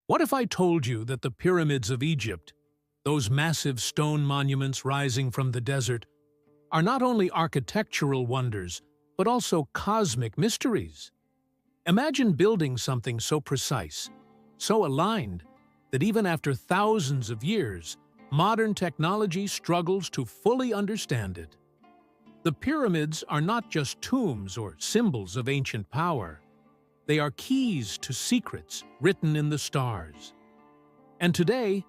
What if I told you that the pyramids of Egypt, those massive stone monuments rising from the desert, are not only architectural wonders, but also cosmic mysteries? Imagine building something so precise, so aligned, that even after thousands of years, modern technology struggles to fully understand it. The pyramids are not just tombs or symbols of ancient power. They are keys to secrets written in the stars. And today,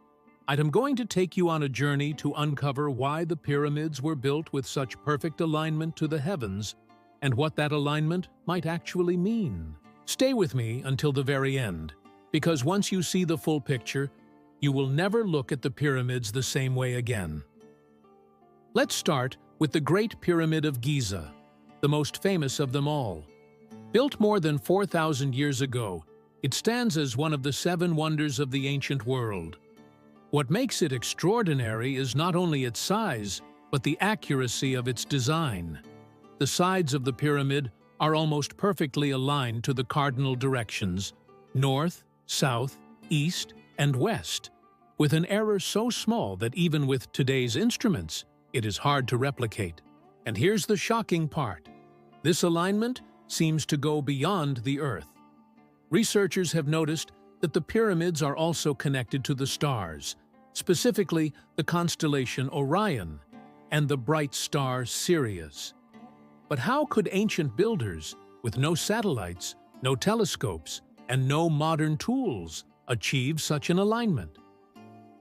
I'm going to take you on a journey to uncover why the pyramids were built with such perfect alignment to the heavens and what that alignment might actually mean. Stay with me until the very end, because once you see the full picture, you will never look at the pyramids the same way again. Let's start with the Great Pyramid of Giza, the most famous of them all. Built more than 4,000 years ago, it stands as one of the 7 wonders of the ancient world. What makes it extraordinary is not only its size, but the accuracy of its design. The sides of the pyramid are almost perfectly aligned to the cardinal directions, north, south, east, and west, with an error so small that even with today's instruments, it is hard to replicate. And here's the shocking part. This alignment seems to go beyond the Earth. Researchers have noticed that the pyramids are also connected to the stars, specifically the constellation Orion and the bright star Sirius. But how could ancient builders, with no satellites, no telescopes, and no modern tools, achieve such an alignment?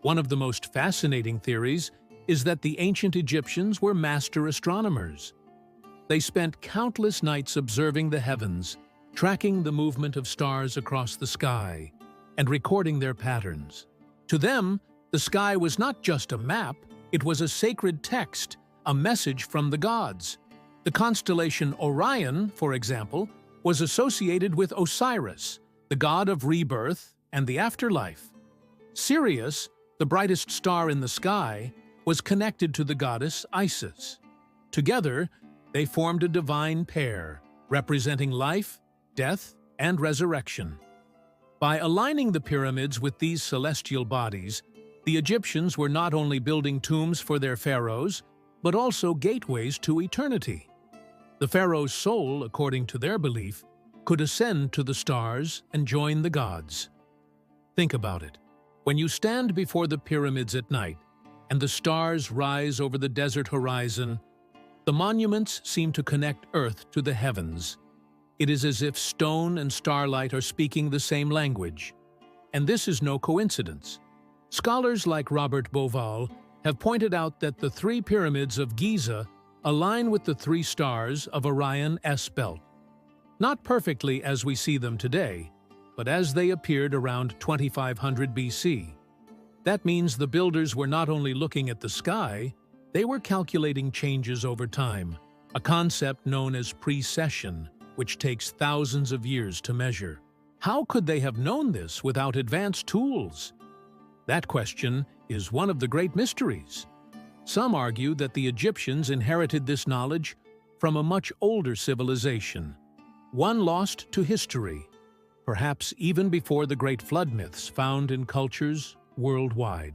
One of the most fascinating theories is that the ancient Egyptians were master astronomers. They spent countless nights observing the heavens, tracking the movement of stars across the sky, and recording their patterns. To them, the sky was not just a map, it was a sacred text, a message from the gods. The constellation Orion, for example, was associated with Osiris, the god of rebirth and the afterlife. Sirius, the brightest star in the sky, was connected to the goddess Isis. Together, they formed a divine pair, representing life, death, and resurrection. By aligning the pyramids with these celestial bodies, the Egyptians were not only building tombs for their pharaohs, but also gateways to eternity. The pharaoh's soul, according to their belief, could ascend to the stars and join the gods. Think about it. When you stand before the pyramids at night, and the stars rise over the desert horizon, the monuments seem to connect Earth to the heavens. It is as if stone and starlight are speaking the same language. And this is no coincidence. Scholars like Robert Bauval have pointed out that the 3 pyramids of Giza align with the 3 stars of Orion S belt. Not perfectly as we see them today, but as they appeared around 2500 BC. That means the builders were not only looking at the sky, they were calculating changes over time, a concept known as precession, which takes thousands of years to measure. How could they have known this without advanced tools? That question is one of the great mysteries. Some argue that the Egyptians inherited this knowledge from a much older civilization, one lost to history, perhaps even before the great flood myths found in cultures worldwide.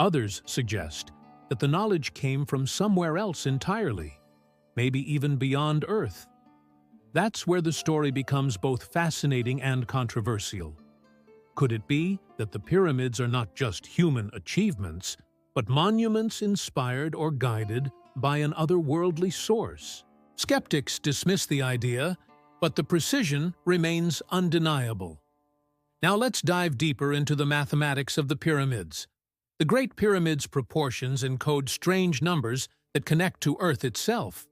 Others suggest that the knowledge came from somewhere else entirely, maybe even beyond Earth. That's where the story becomes both fascinating and controversial. Could it be that the pyramids are not just human achievements, but monuments inspired or guided by an otherworldly source? Skeptics dismiss the idea, but the precision remains undeniable. Now let's dive deeper into the mathematics of the pyramids. The Great Pyramid's proportions encode strange numbers that connect to Earth itself.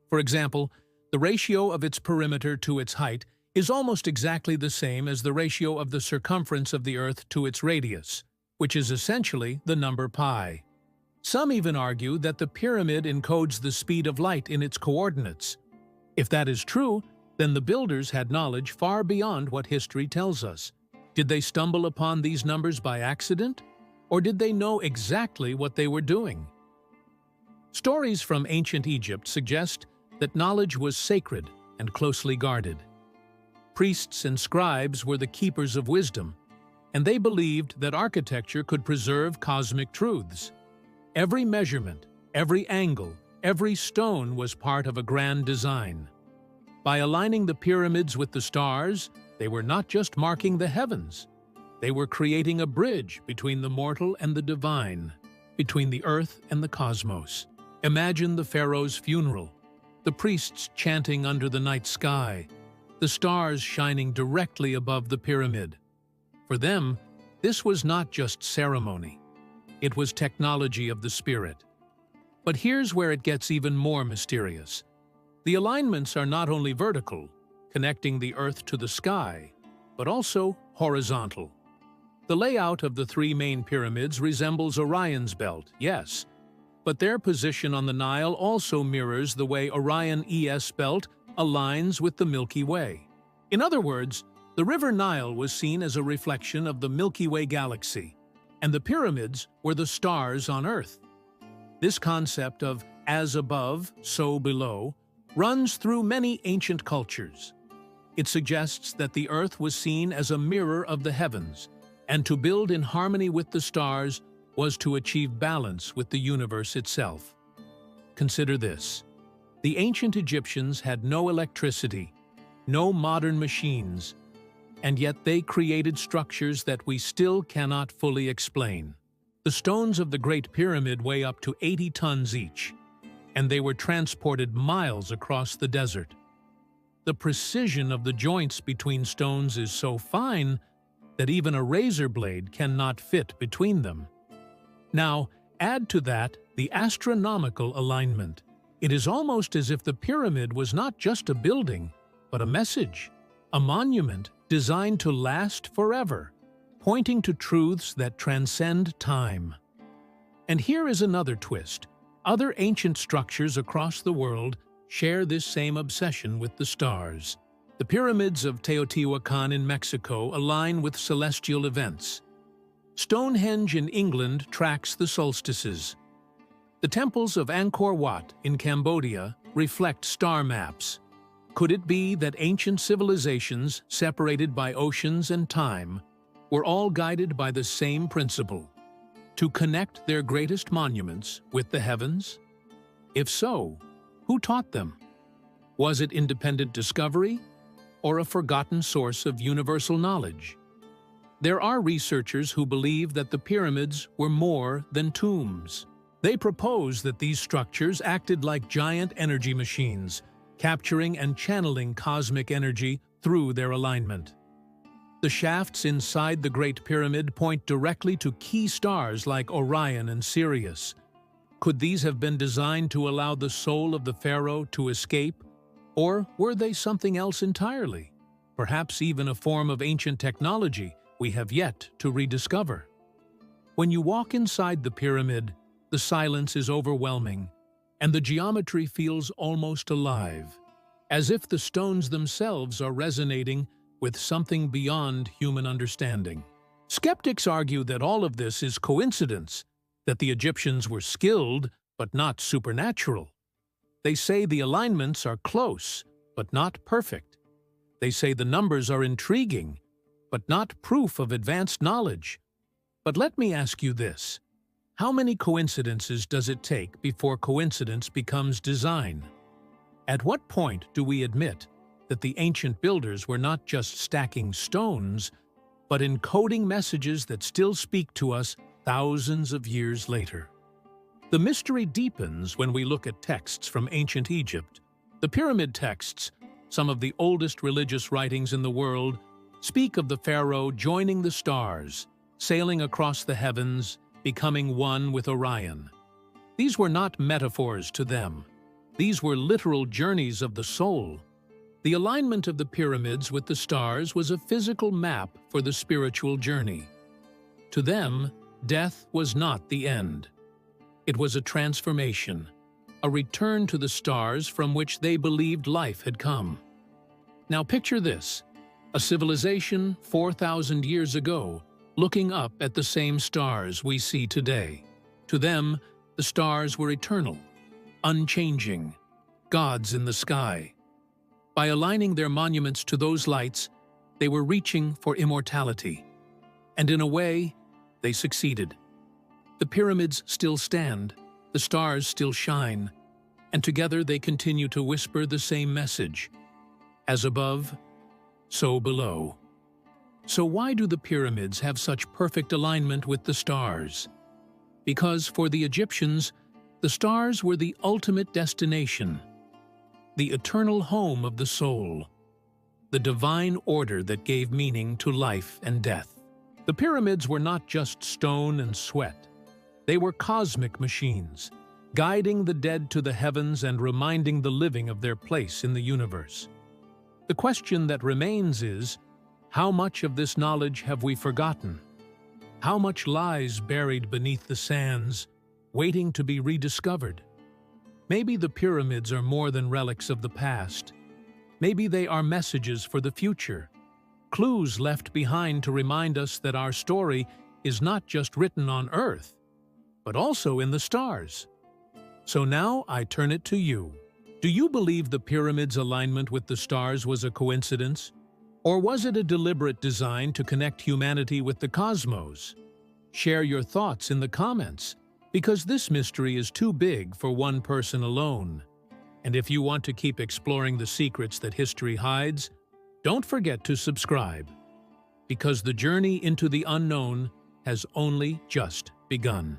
For example, the ratio of its perimeter to its height is almost exactly the same as the ratio of the circumference of the Earth to its radius, which is essentially the number pi. Some even argue that the pyramid encodes the speed of light in its coordinates. If that is true, then the builders had knowledge far beyond what history tells us. Did they stumble upon these numbers by accident? Or did they know exactly what they were doing? Stories from ancient Egypt suggest that knowledge was sacred and closely guarded. Priests and scribes were the keepers of wisdom, and they believed that architecture could preserve cosmic truths. Every measurement, every angle, every stone was part of a grand design. By aligning the pyramids with the stars, they were not just marking the heavens. They were creating a bridge between the mortal and the divine, between the earth and the cosmos. Imagine the pharaoh's funeral, the priests chanting under the night sky, the stars shining directly above the pyramid. For them, this was not just ceremony. It was technology of the spirit. But here's where it gets even more mysterious. The alignments are not only vertical, connecting the earth to the sky, but also horizontal. The layout of the three main pyramids resembles Orion's belt, yes, but their position on the Nile also mirrors the way Orion ES belt aligns with the Milky Way. In other words, the River Nile was seen as a reflection of the Milky Way galaxy, and the pyramids were the stars on Earth. This concept of as above, so below runs through many ancient cultures. It suggests that the Earth was seen as a mirror of the heavens, and to build in harmony with the stars was to achieve balance with the universe itself. Consider this. The ancient Egyptians had no electricity, no modern machines, and yet they created structures that we still cannot fully explain. The stones of the Great Pyramid weigh up to 80 tons each, and they were transported miles across the desert. The precision of the joints between stones is so fine that even a razor blade cannot fit between them. Now, add to that the astronomical alignment. It is almost as if the pyramid was not just a building, but a message, a monument designed to last forever, pointing to truths that transcend time. And here is another twist. Other ancient structures across the world share this same obsession with the stars. The pyramids of Teotihuacan in Mexico align with celestial events. Stonehenge in England tracks the solstices. The temples of Angkor Wat in Cambodia reflect star maps. Could it be that ancient civilizations, separated by oceans and time, were all guided by the same principle: to connect their greatest monuments with the heavens? If so, who taught them? Was it independent discovery, or a forgotten source of universal knowledge? There are researchers who believe that the pyramids were more than tombs. They propose that these structures acted like giant energy machines, capturing and channeling cosmic energy through their alignment. The shafts inside the Great Pyramid point directly to key stars like Orion and Sirius. Could these have been designed to allow the soul of the pharaoh to escape, or were they something else entirely? Perhaps even a form of ancient technology we have yet to rediscover. When you walk inside the pyramid, the silence is overwhelming, and the geometry feels almost alive, as if the stones themselves are resonating with something beyond human understanding. Skeptics argue that all of this is coincidence, that the Egyptians were skilled but not supernatural. They say the alignments are close but not perfect. They say the numbers are intriguing but not proof of advanced knowledge. But let me ask you this. How many coincidences does it take before coincidence becomes design? At what point do we admit that the ancient builders were not just stacking stones, but encoding messages that still speak to us thousands of years later? The mystery deepens when we look at texts from ancient Egypt. The pyramid texts, some of the oldest religious writings in the world, speak of the pharaoh joining the stars, sailing across the heavens, becoming one with Orion. These were not metaphors to them. These were literal journeys of the soul. The alignment of the pyramids with the stars was a physical map for the spiritual journey. To them, death was not the end. It was a transformation, a return to the stars from which they believed life had come. Now picture this, a civilization 4,000 years ago, looking up at the same stars we see today. To them, the stars were eternal, unchanging, gods in the sky. By aligning their monuments to those lights, they were reaching for immortality. And in a way, they succeeded. The pyramids still stand, the stars still shine, and together they continue to whisper the same message: as above, so below. So why do the pyramids have such perfect alignment with the stars? Because for the Egyptians, the stars were the ultimate destination, the eternal home of the soul, the divine order that gave meaning to life and death. The pyramids were not just stone and sweat. They were cosmic machines, guiding the dead to the heavens and reminding the living of their place in the universe. The question that remains is, how much of this knowledge have we forgotten? How much lies buried beneath the sands, waiting to be rediscovered? Maybe the pyramids are more than relics of the past. Maybe they are messages for the future, clues left behind to remind us that our story is not just written on Earth, but also in the stars. So now I turn it to you. Do you believe the pyramids' alignment with the stars was a coincidence? Or was it a deliberate design to connect humanity with the cosmos? Share your thoughts in the comments, because this mystery is too big for one person alone. And if you want to keep exploring the secrets that history hides, don't forget to subscribe, because the journey into the unknown has only just begun.